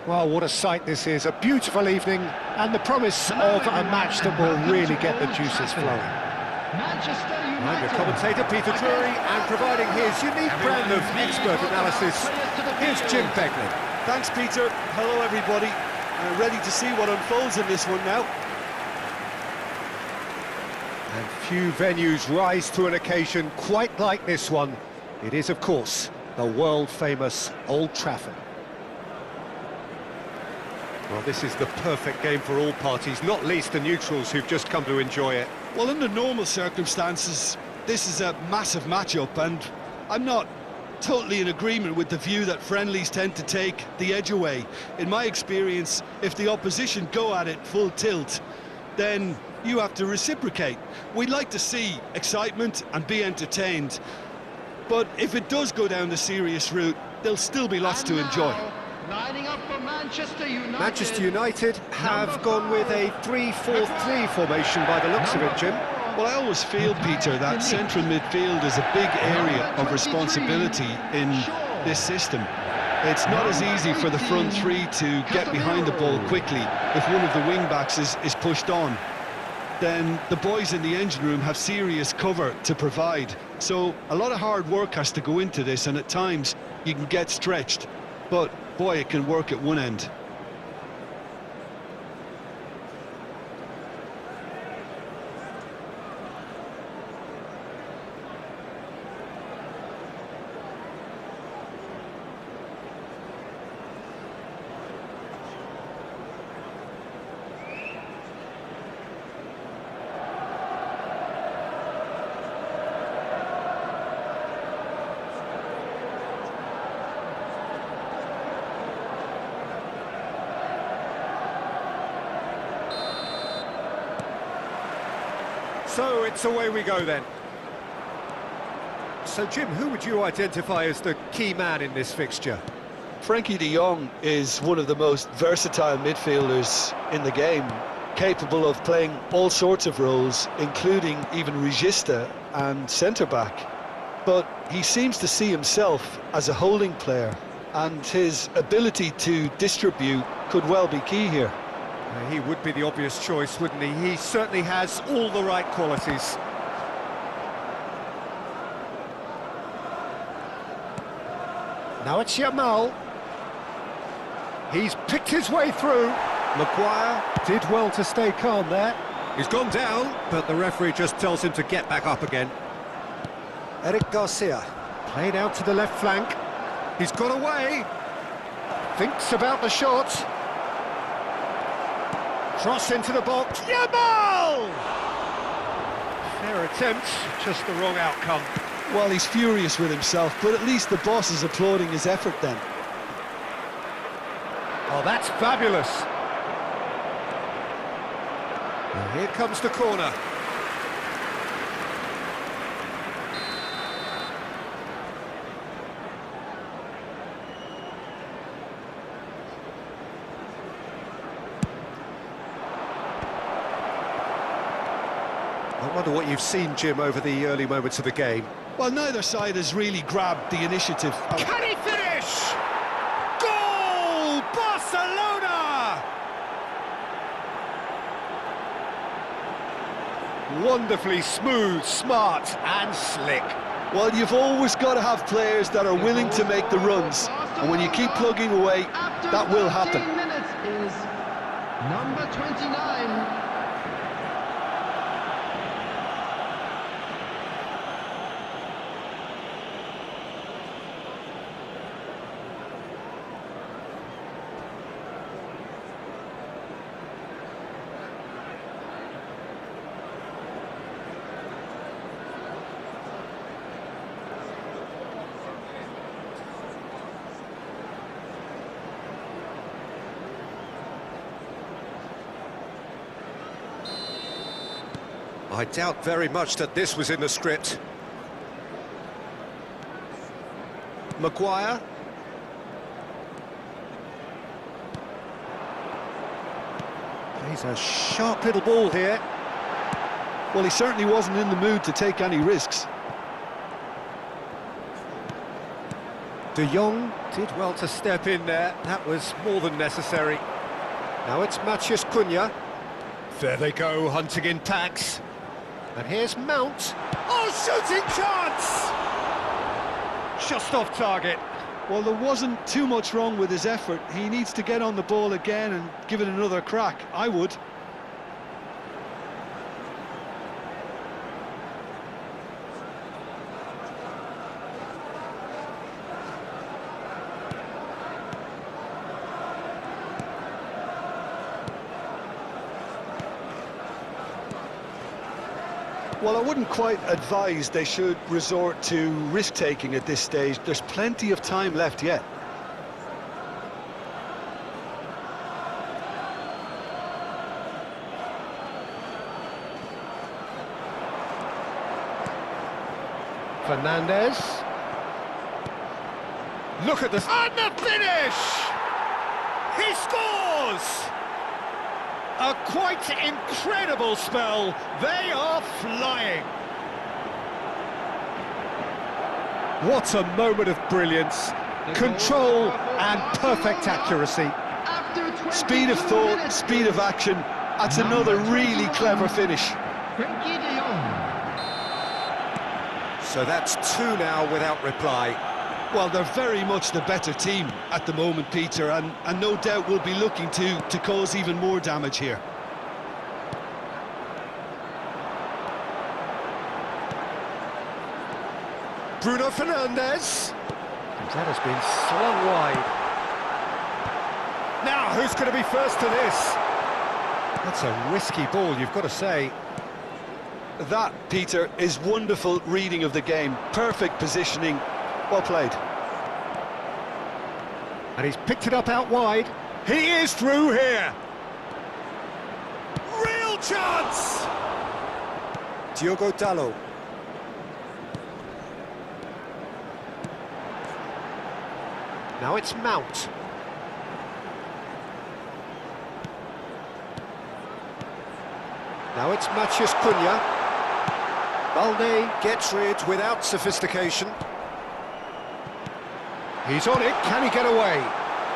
Well, what a sight this is, a beautiful evening, and the promise of a match that will really get the juices flowing. I'm your commentator, Peter Drury, and providing his unique brand of expert analysis, here's Jim Beglin. Thanks, Peter. Hello, everybody. Ready to see what unfolds in this one now. And few venues rise to an occasion quite like this one. It is, of course, the world-famous Old Trafford. Well, this is the perfect game for all parties, not least the neutrals who've just come to enjoy it. Well, under normal circumstances, this is a massive matchup, and I'm not totally in agreement with the view that friendlies tend to take the edge away. In my experience, if the opposition go at it full tilt, then you have to reciprocate. We'd like to see excitement and be entertained, but if it does go down the serious route, there'll still be lots to enjoy. Lining up for Manchester United. Manchester United have gone with a 3-4-3 formation by the looks of it, Jim. Well, I always feel, Peter, that central midfield is a big area of responsibility in this system. It's not as easy for the front three to get behind the ball quickly if one of the wing-backs is pushed on. Then the boys in the engine room have serious cover to provide. So a lot of hard work has to go into this, and at times you can get stretched. But, boy, it can work at one end. So it's away we go then. So Jim, who would you identify as the key man in this fixture? Frankie de Jong is one of the most versatile midfielders in the game, capable of playing all sorts of roles, including even regista and centre-back. But he seems to see himself as a holding player, and his ability to distribute could well be key here. He would be the obvious choice, wouldn't he? He certainly has all the right qualities. Now it's Yamal. He's picked his way through. Maguire Did well to stay calm there. He's gone down, but the referee just tells him to get back up again. Eric Garcia. Played out to the left flank. He's got away. Thinks about the shot. Cross into the box. Yamal! Fair attempt, just the wrong outcome. Well, he's furious with himself, but at least the boss is applauding his effort then. Oh, that's fabulous. And here comes the corner. I wonder what you've seen, Jim, over the early moments of the game. Well, neither side has really grabbed the initiative. Can he finish? Goal! Barcelona! Wonderfully smooth, smart and slick. Well, you've always got to have players that are willing to make the runs, and when you keep plugging away, that will happen. Minutes is number 29. I doubt very much that this was in the script. Maguire. He's a sharp little ball here. Well, he certainly wasn't in the mood to take any risks. De Jong did well to step in there. That was more than necessary. Now it's Matheus Cunha. There they go, hunting in packs. And here's Mount. Oh, shooting chance! Just off target. Well, there wasn't too much wrong with his effort. He needs to get on the ball again and give it another crack. I would. Well, I wouldn't quite advise they should resort to risk-taking at this stage. There's plenty of time left yet. Fernandez. Look at this. And the finish! He scores! A quite incredible spell. They are flying. What a moment of brilliance. Control and perfect accuracy. Speed of thought, speed of action. That's another really clever finish. So that's two now without reply. Well, they're very much the better team at the moment, Peter, and no doubt will be looking to cause even more damage here. Bruno Fernandes. That has been slung wide. Now, who's going to be first to this? That's a risky ball, you've got to say. That, Peter, is wonderful reading of the game. Perfect positioning. Well played. And he's picked it up out wide. He is through here. Real chance! Diogo Dalot. Now it's Mount. Now it's Matheus Cunha. Balde gets rid without sophistication. He's on it, can he get away?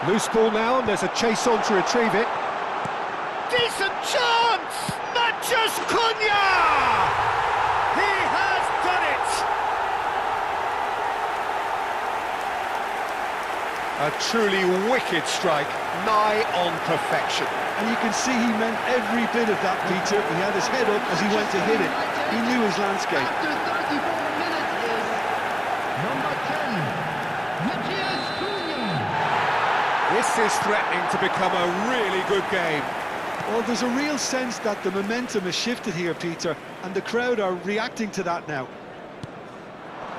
Loose ball now, and there's a chase on to retrieve it. Decent chance! Matheus Cunha! He has done it! A truly wicked strike, nigh on perfection. And you can see he meant every bit of that, Peter. He had his head up as he went to hit it. He knew his landscape. After 34 minutes is number 10. This is threatening to become a really good game. Well, there's a real sense that the momentum has shifted here, Peter, and the crowd are reacting to that now.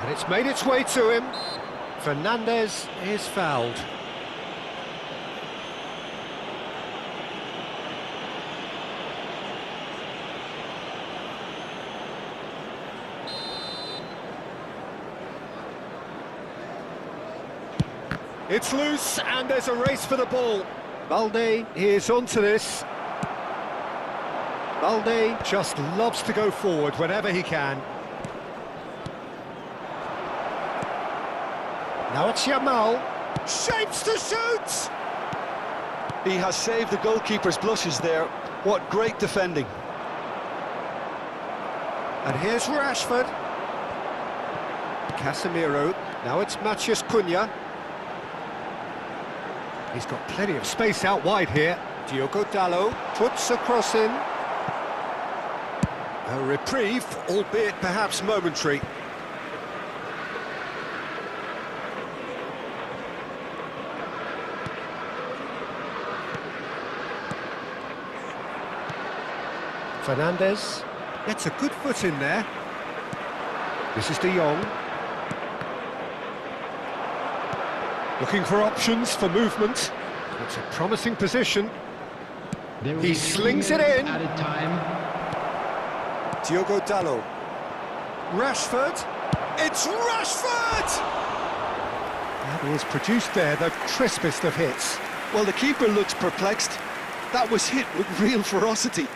And it's made its way to him. Fernandez is fouled. It's loose, and there's a race for the ball. Balde is onto this. Balde just loves to go forward whenever he can. Now it's Yamal. Shapes to shoot! He has saved the goalkeeper's blushes there. What great defending. And here's Rashford. Casemiro. Now it's Matheus Cunha. He's got plenty of space out wide here. Diogo Dalot puts a cross in. A reprieve, albeit perhaps momentary. Fernandez gets a good foot in there. This is De Jong. Looking for options for movement. It's a promising position. He slings it in. Added time. Diogo Dalot. Rashford. It's Rashford! And he has produced there the crispest of hits. Well, the keeper looks perplexed. That was hit with real ferocity.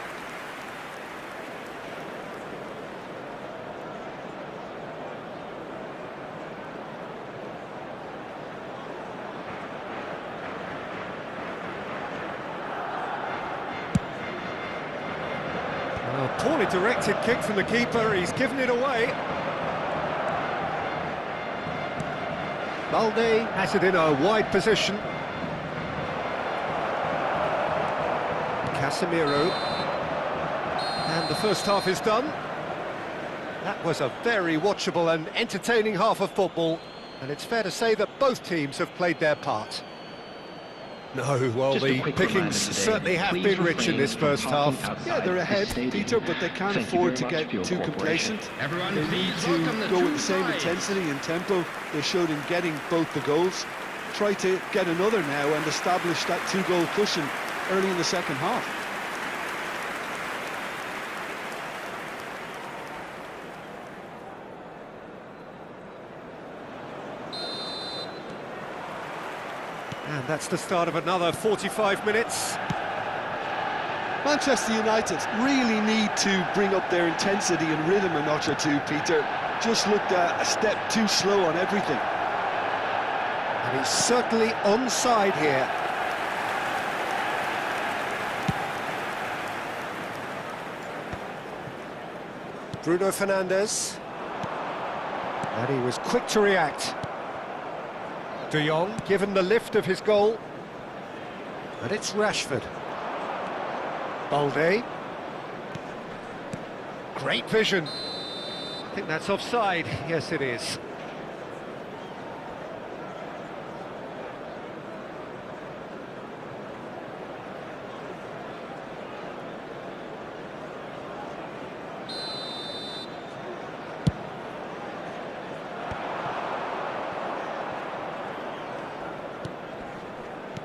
A poorly directed kick from the keeper, he's given it away. Balde has it in a wide position. Casemiro. And the first half is done. That was a very watchable and entertaining half of football, and it's fair to say that both teams have played their part. No, well, the pickings certainly have been rich in this first half. Yeah, they're ahead, Peter, but they can't afford to get too complacent. They need to go with the same intensity and tempo they showed in getting both the goals. Try to get another now and establish that two-goal cushion early in the second half. And that's the start of another 45 minutes. Manchester United really need to bring up their intensity and rhythm a notch or two, Peter. Just looked a step too slow on everything. And he's certainly onside here. Bruno Fernandes. And he was quick to react. De Jong given the lift of his goal. And it's Rashford. Balde. Great vision. I think that's offside. Yes, it is.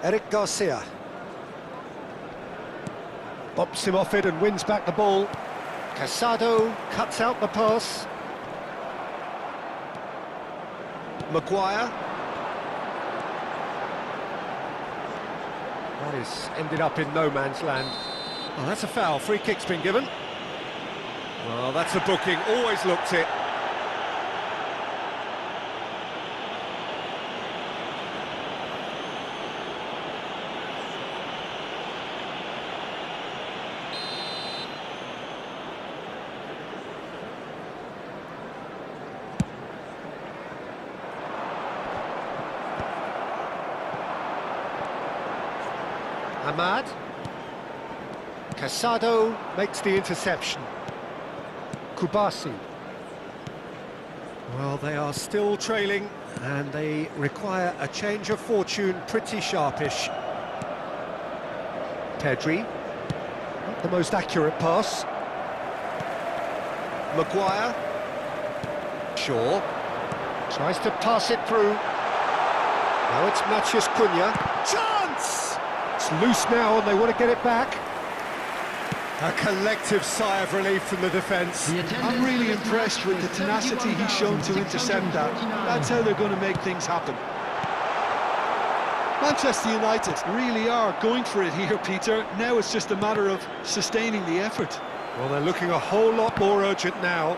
Eric Garcia. Bops him off it and wins back the ball. Casado cuts out the pass. Maguire. That is ended up in no man's land. Oh, that's a foul. Free kick's been given. Well, that's a booking. Always looked it. Ahmad. Casado makes the interception. Kubasi. Well, they are still trailing, and they require a change of fortune pretty sharpish. Pedri. Not the most accurate pass. Maguire. Shaw. Tries to pass it through. Now it's Matheus Cunha. Chance! It's loose now and they want to get it back. A collective sigh of relief from the defence. I'm really impressed with the tenacity he's shown to intercept that. That's how they're going to make things happen. Manchester United really are going for it here, Peter. Now it's just a matter of sustaining the effort. Well, they're looking a whole lot more urgent now.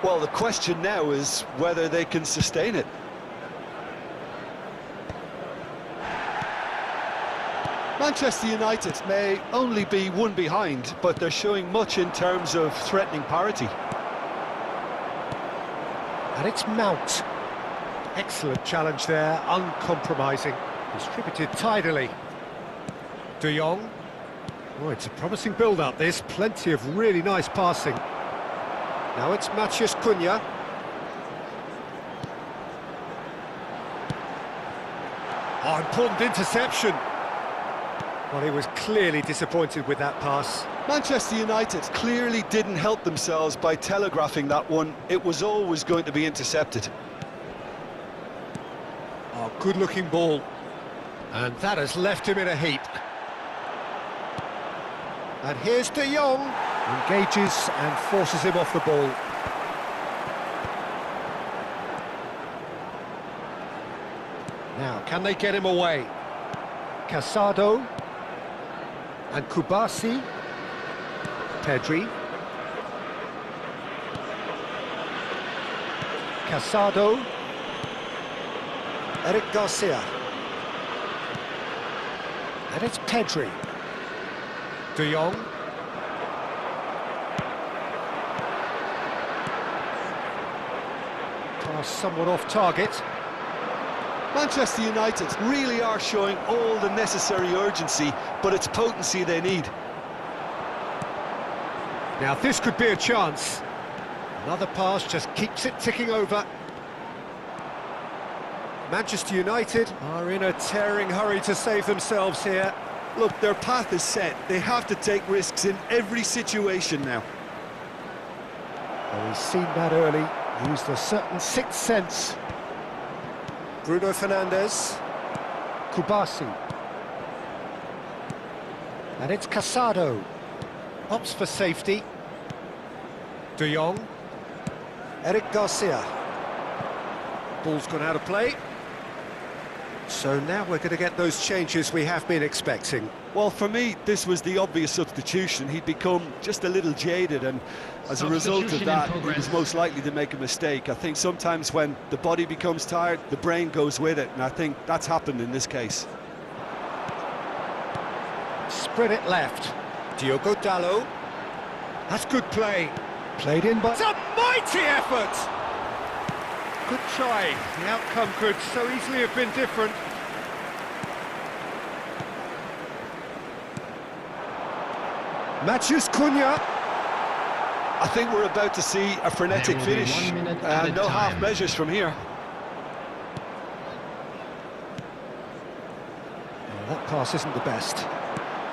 Well, the question now is whether they can sustain it. Manchester United may only be one behind, but they're showing much in terms of threatening parity. And it's Mount. Excellent challenge there, uncompromising. Distributed tidily. De Jong. Oh, it's a promising build-up, this. Plenty of really nice passing. Now it's Matheus Cunha. Oh, important interception. Well, he was clearly disappointed with that pass. Manchester United clearly didn't help themselves by telegraphing that one. It was always going to be intercepted. Oh, good-looking ball. And that has left him in a heap. And here's De Jong. Engages and forces him off the ball. Now, can they get him away? Casado. And Kubasi. Pedri. Casado. Eric Garcia. And it's Pedri. De Jong. Pass somewhat off target. Manchester United really are showing all the necessary urgency, but it's potency they need. Now this could be a chance. Another pass just keeps it ticking over. Manchester United are in a tearing hurry to save themselves here. Look, their path is set. They have to take risks in every situation now. Well, he's seen that early, used a certain sixth sense. Bruno Fernandes. Kubasi. And it's Casado. Opts for safety. De Jong. Eric Garcia. Ball's gone out of play. So now we're going to get those changes we have been expecting. Well, for me, this was the obvious substitution. He'd become just a little jaded, and as a result of that, he was most likely to make a mistake. I think sometimes when the body becomes tired, the brain goes with it, and I think that's happened in this case. Spread it left. Diogo Dalot. That's good play. Played in by... It's a mighty effort! Good try. The outcome could so easily have been different. Matheus Cunha. I think we're about to see a frenetic finish. No half measures from here. Well, that pass isn't the best.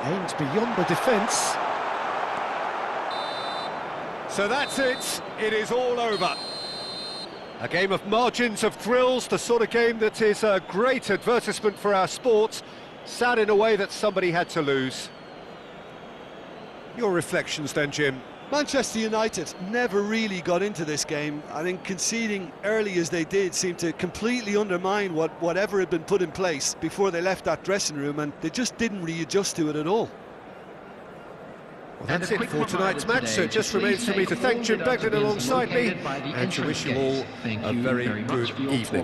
Aims beyond the defence. So that's it. It is all over. A game of margins of thrills, the sort of game that is a great advertisement for our sport. Sad in a way that somebody had to lose. Your reflections then, Jim? Manchester United never really got into this game. I think conceding early as they did seemed to completely undermine whatever had been put in place before they left that dressing room, and they just didn't readjust to it at all. Well, that's it for tonight's match, so it just remains for me to thank Jim Beglin alongside me and to wish you all a very good evening.